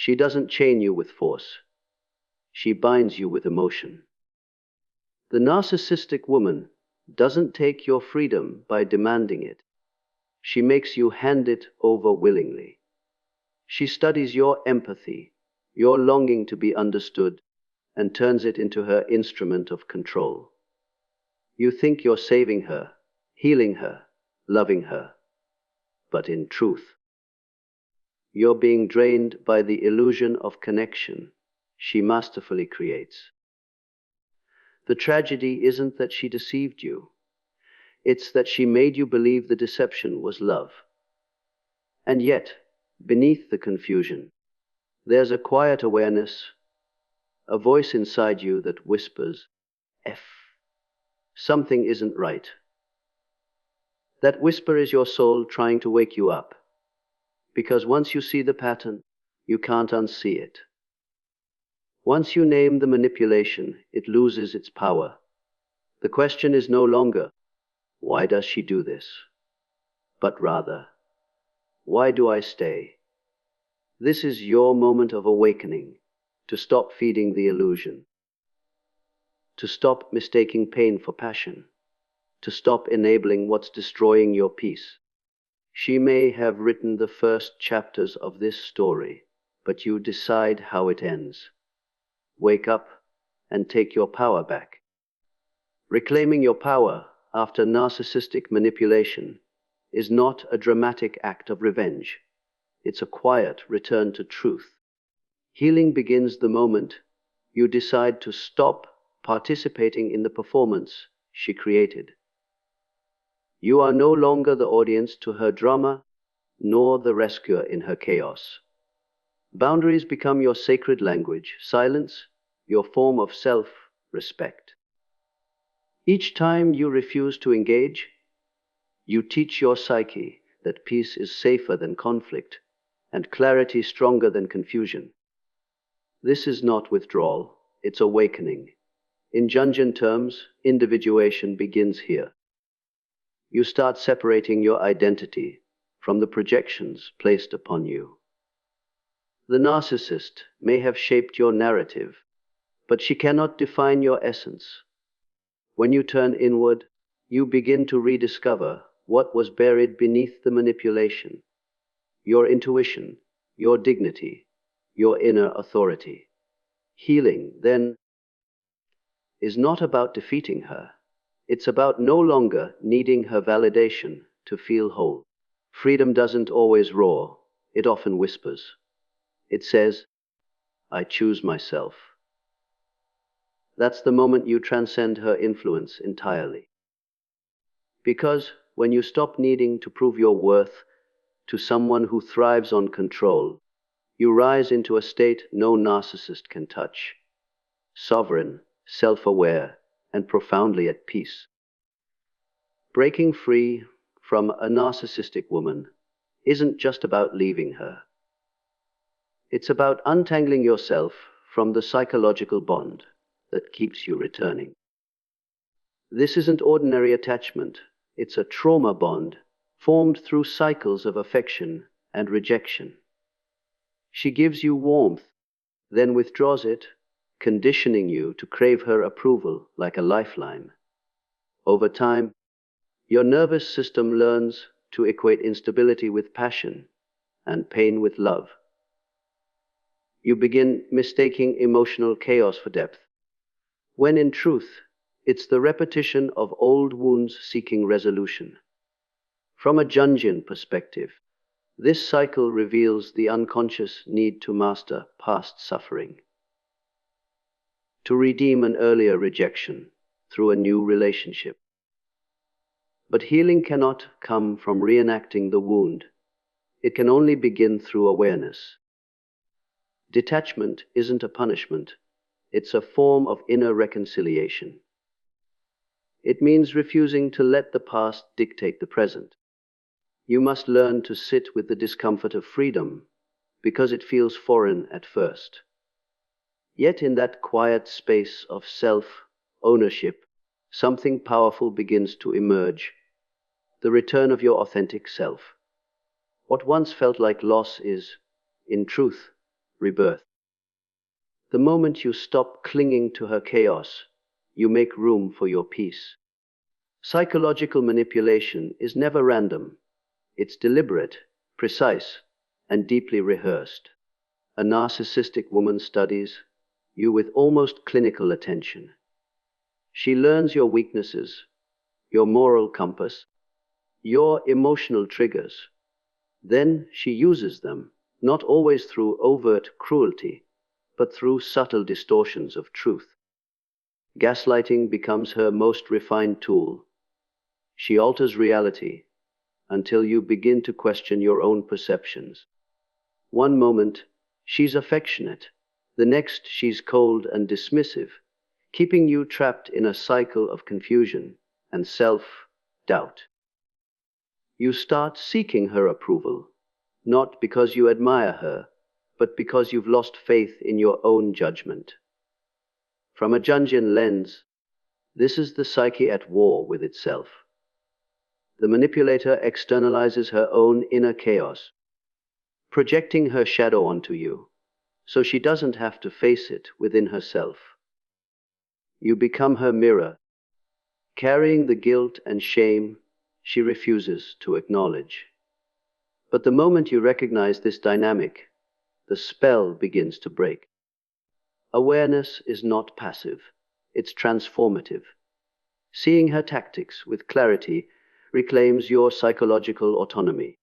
She doesn't chain you with force. She binds you with emotion. The narcissistic woman doesn't take your freedom by demanding it. She makes you hand it over willingly. She studies your empathy, your longing to be understood, and turns it into her instrument of control. You think you're saving her, healing her, loving her. But in truth, you're being drained by the illusion of connection she masterfully creates. The tragedy isn't that she deceived you. It's that she made you believe the deception was love. And yet, beneath the confusion, there's a quiet awareness, a voice inside you that whispers, F. Something isn't right. That whisper is your soul trying to wake you up. Because once you see the pattern, you can't unsee it. Once you name the manipulation, it loses its power. The question is no longer, why does she do this? But rather, why do I stay? This is your moment of awakening, to stop feeding the illusion, to stop mistaking pain for passion, to stop enabling what's destroying your peace. She may have written the first chapters of this story, but you decide how it ends. Wake up and take your power back. Reclaiming your power after narcissistic manipulation is not a dramatic act of revenge. It's a quiet return to truth. Healing begins the moment you decide to stop participating in the performance she created. You are no longer the audience to her drama, nor the rescuer in her chaos. Boundaries become your sacred language, silence your form of self-respect. Each time you refuse to engage, you teach your psyche that peace is safer than conflict and clarity stronger than confusion. This is not withdrawal, it's awakening. In Jungian terms, individuation begins here. You start separating your identity from the projections placed upon you. The narcissist may have shaped your narrative, but she cannot define your essence. When you turn inward, you begin to rediscover what was buried beneath the manipulation. Your intuition, your dignity, your inner authority. Healing, then, is not about defeating her. It's about no longer needing her validation to feel whole. Freedom doesn't always roar, it often whispers. It says, I choose myself. That's the moment you transcend her influence entirely. Because when you stop needing to prove your worth to someone who thrives on control, you rise into a state no narcissist can touch. Sovereign, self-aware, and profoundly at peace. Breaking free from a narcissistic woman isn't just about leaving her. It's about untangling yourself from the psychological bond that keeps you returning. This isn't ordinary attachment, it's a trauma bond formed through cycles of affection and rejection. She gives you warmth, then withdraws it, conditioning you to crave her approval like a lifeline. Over time, your nervous system learns to equate instability with passion and pain with love. You begin mistaking emotional chaos for depth, when in truth, it's the repetition of old wounds seeking resolution. From a Jungian perspective, this cycle reveals the unconscious need to master past suffering, to redeem an earlier rejection through a new relationship. But healing cannot come from reenacting the wound. It can only begin through awareness. Detachment isn't a punishment. It's a form of inner reconciliation. It means refusing to let the past dictate the present. You must learn to sit with the discomfort of freedom because it feels foreign at first. Yet in that quiet space of self-ownership, something powerful begins to emerge. The return of your authentic self. What once felt like loss is, in truth, rebirth. The moment you stop clinging to her chaos, you make room for your peace. Psychological manipulation is never random. It's deliberate, precise, and deeply rehearsed. A narcissistic woman studies you with almost clinical attention. She learns your weaknesses, your moral compass, your emotional triggers. Then she uses them, not always through overt cruelty, but through subtle distortions of truth. Gaslighting becomes her most refined tool. She alters reality until you begin to question your own perceptions. One moment, she's affectionate. The next, she's cold and dismissive, keeping you trapped in a cycle of confusion and self-doubt. You start seeking her approval, not because you admire her, but because you've lost faith in your own judgment. From a Jungian lens, this is the psyche at war with itself. The manipulator externalizes her own inner chaos, projecting her shadow onto you, so she doesn't have to face it within herself. You become her mirror, carrying the guilt and shame she refuses to acknowledge. But the moment you recognize this dynamic, the spell begins to break. Awareness is not passive, it's transformative. Seeing her tactics with clarity reclaims your psychological autonomy.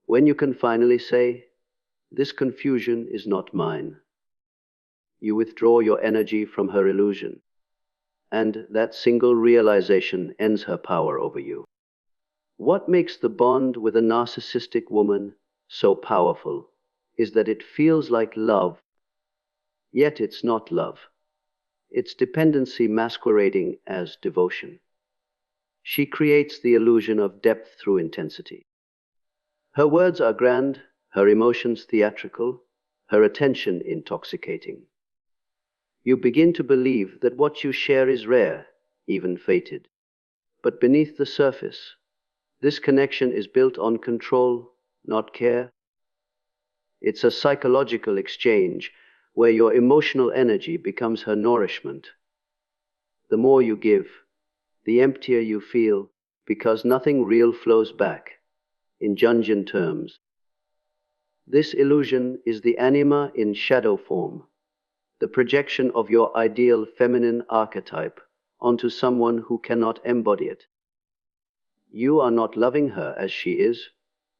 When you can finally say, "This confusion is not mine," you withdraw your energy from her illusion, and that single realization ends her power over you. What makes the bond with a narcissistic woman so powerful is that it feels like love, yet it's not love. It's dependency masquerading as devotion. She creates the illusion of depth through intensity. Her words are grand, her emotions theatrical, her attention intoxicating. You begin to believe that what you share is rare, even fated. But beneath the surface, this connection is built on control, not care. It's a psychological exchange where your emotional energy becomes her nourishment. The more you give, the emptier you feel, because nothing real flows back. In Jungian terms, this illusion is the anima in shadow form, the projection of your ideal feminine archetype onto someone who cannot embody it. You are not loving her as she is,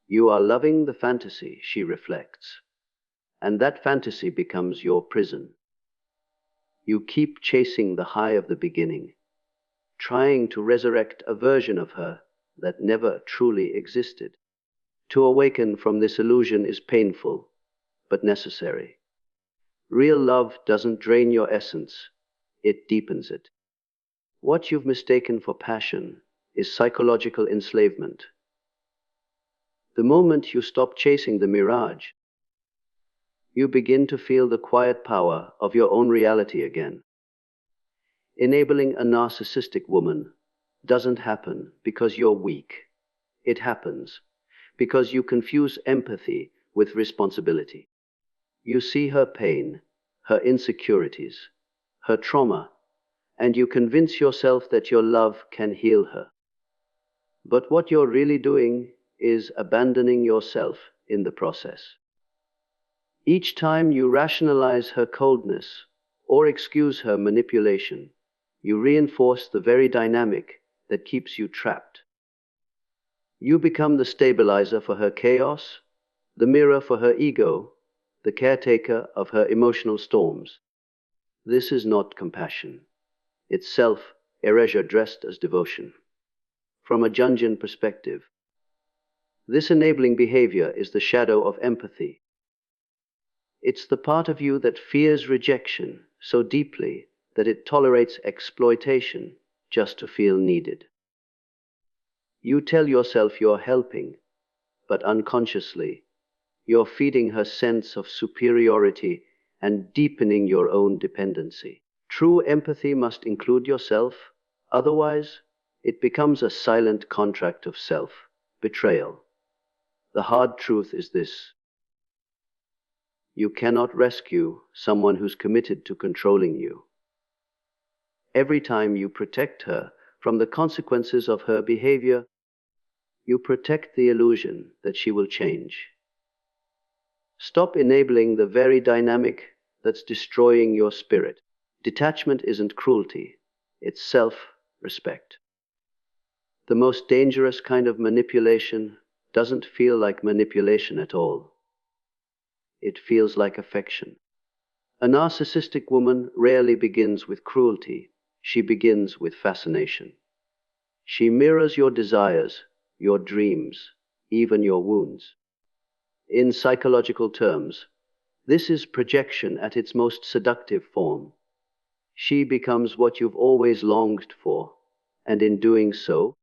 you are loving the fantasy she reflects. And that fantasy becomes your prison. You keep chasing the high of the beginning, trying to resurrect a version of her that never truly existed. To awaken from this illusion is painful, but necessary. Real love doesn't drain your essence, it deepens it. What you've mistaken for passion is psychological enslavement. The moment you stop chasing the mirage, you begin to feel the quiet power of your own reality again. Enabling a narcissistic woman doesn't happen because you're weak. It happens because you confuse empathy with responsibility. You see her pain, her insecurities, her trauma, and you convince yourself that your love can heal her. But what you're really doing is abandoning yourself in the process. Each time you rationalize her coldness or excuse her manipulation, you reinforce the very dynamic that keeps you trapped. You become the stabilizer for her chaos, the mirror for her ego, the caretaker of her emotional storms. This is not compassion. It's self-erasure dressed as devotion. From a Jungian perspective, this enabling behavior is the shadow of empathy. It's the part of you that fears rejection so deeply that it tolerates exploitation just to feel needed. You tell yourself you're helping, but unconsciously, you're feeding her sense of superiority and deepening your own dependency. True empathy must include yourself, otherwise, it becomes a silent contract of self-betrayal. The hard truth is this: You cannot rescue someone who's committed to controlling you. Every time you protect her from the consequences of her behavior, you protect the illusion that she will change. Stop enabling the very dynamic that's destroying your spirit. Detachment isn't cruelty, it's self-respect. The most dangerous kind of manipulation doesn't feel like manipulation at all. It feels like affection. A narcissistic woman rarely begins with cruelty. She begins with fascination. She mirrors your desires, your dreams, even your wounds. In psychological terms, this is projection at its most seductive form. She becomes what you've always longed for, and in doing so,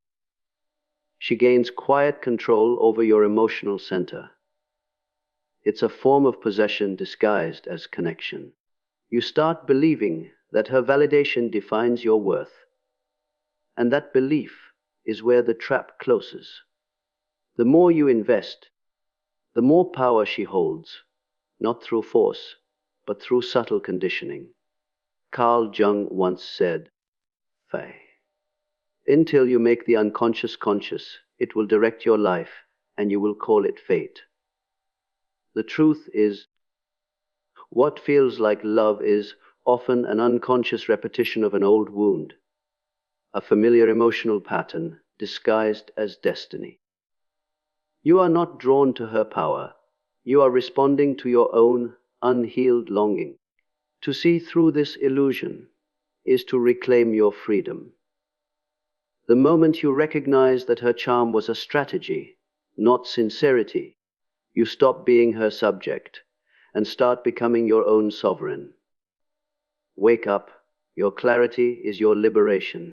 she gains quiet control over your emotional center. It's a form of possession disguised as connection. You start believing that her validation defines your worth, and that belief is where the trap closes. The more you invest, the more power she holds, not through force, but through subtle conditioning. Carl Jung once said, "Fae. Until you make the unconscious conscious, it will direct your life, and you will call it fate." The truth is, what feels like love is often an unconscious repetition of an old wound, a familiar emotional pattern disguised as destiny. You are not drawn to her power. You are responding to your own unhealed longing. To see through this illusion is to reclaim your freedom. The moment you recognize that her charm was a strategy, not sincerity, you stop being her subject and start becoming your own sovereign. Wake up. Your clarity is your liberation.